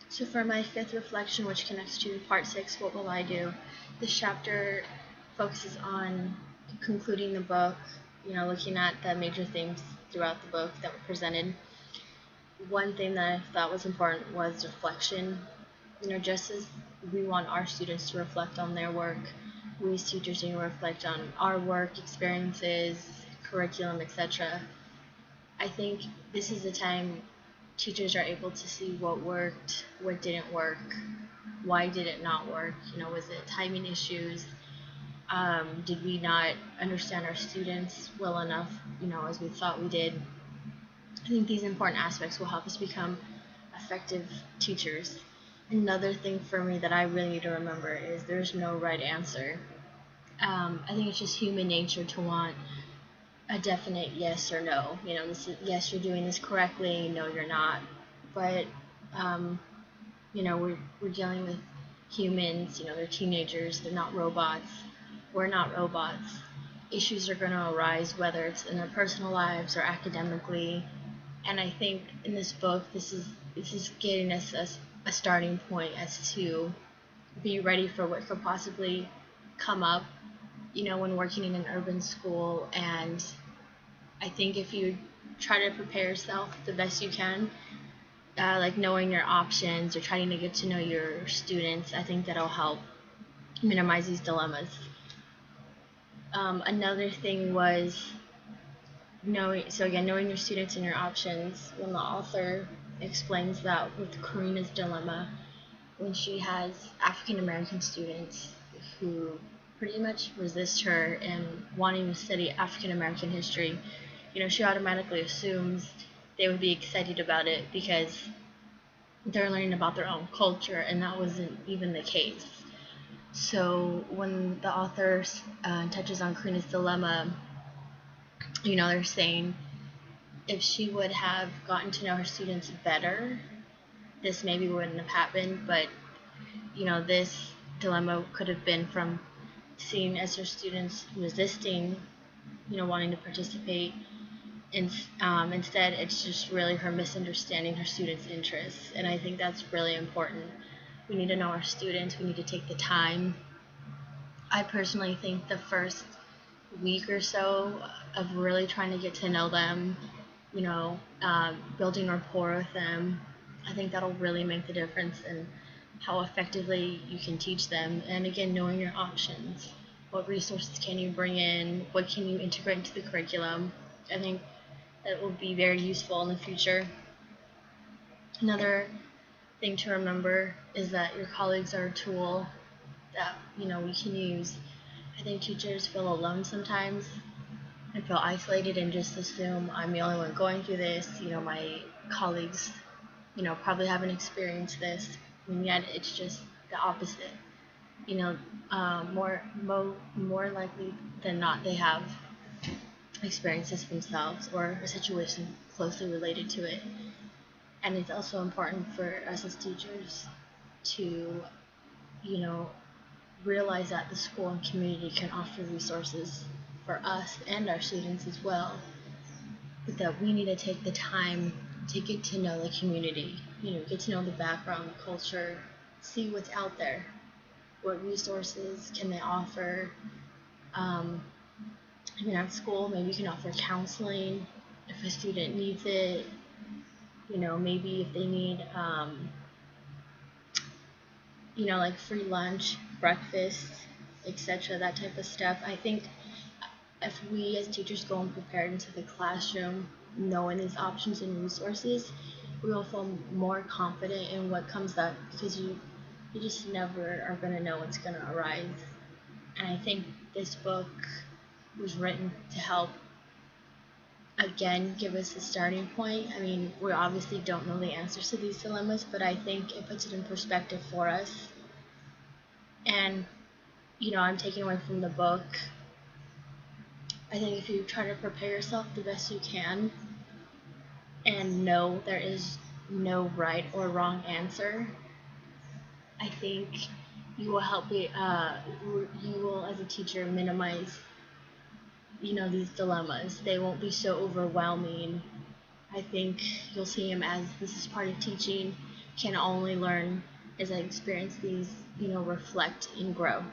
So for my fifth reflection, which connects to part 6, what will I do? This chapter focuses on concluding the book, looking at the major themes throughout the book that were presented. One thing that I thought was important was reflection. Just as we want our students to reflect on their work, we as teachers need to reflect on our work, experiences, curriculum, etc. I think this is the time teachers are able to see what worked, what didn't work, why did it not work? Was it timing issues? Did we not understand our students well enough, as we thought we did? I think these important aspects will help us become effective teachers. Another thing for me that I really need to remember is there's no right answer. I think it's just human nature to want a definite yes or no. This is, yes, you're doing this correctly. No, you're not. But um, we're dealing with humans. They're teenagers. They're not robots. We're not robots. Issues are going to arise, whether it's in their personal lives or academically. And I think in this book, this is getting us a starting point as to be ready for what could possibly come up. When working in an urban school, and I think if you try to prepare yourself the best you can, like knowing your options or trying to get to know your students, I think that'll help minimize these dilemmas. Another thing was knowing your students and your options. When the author explains that with Karina's dilemma, when she has African American students who pretty much resist her in wanting to study African American history, she automatically assumes they would be excited about it because they're learning about their own culture, and that wasn't even the case. So when the author touches on Karina's dilemma, they're saying if she would have gotten to know her students better, this maybe wouldn't have happened. But this dilemma could have been from seeing as her students resisting, wanting to participate. Instead, it's just really her misunderstanding her students' interests, and I think that's really important. We need to know our students. We need to take the time. I personally think the first week or so of really trying to get to know them, building rapport with them, I think that'll really make the difference in how effectively you can teach them. And again, knowing your options. What resources can you bring in? What can you integrate into the curriculum? I think that will be very useful in the future. Another thing to remember is that your colleagues are a tool that we can use. I think teachers feel alone sometimes and feel isolated and just assume I'm the only one going through this. My colleagues, probably haven't experienced this, and yet it's just the opposite. More likely than not, they have experienced this themselves or a situation closely related to it. And it's also important for us as teachers to, you know, realize that the school and community can offer resources for us and our students as well, but that we need to take the time to get to know the community, get to know the background, culture, see what's out there, what resources can they offer. Um, at school, maybe you can offer counseling if a student needs it. Maybe if they need, like free lunch, breakfast, etc., that type of stuff. I think if we as teachers go and prepared into the classroom, knowing these options and resources, we will feel more confident in what comes up because you just never are going to know what's going to arise. And I think this book was written to help, again, give us a starting point. I mean, we obviously don't know the answers to these dilemmas, but I think it puts it in perspective for us. And, I'm taking away from the book, I think if you try to prepare yourself the best you can and know there is no right or wrong answer, I think you will you will, as a teacher, minimize, these dilemmas. They won't be so overwhelming. I think you'll see them as this is part of teaching. can only learn as I experience these, reflect and grow.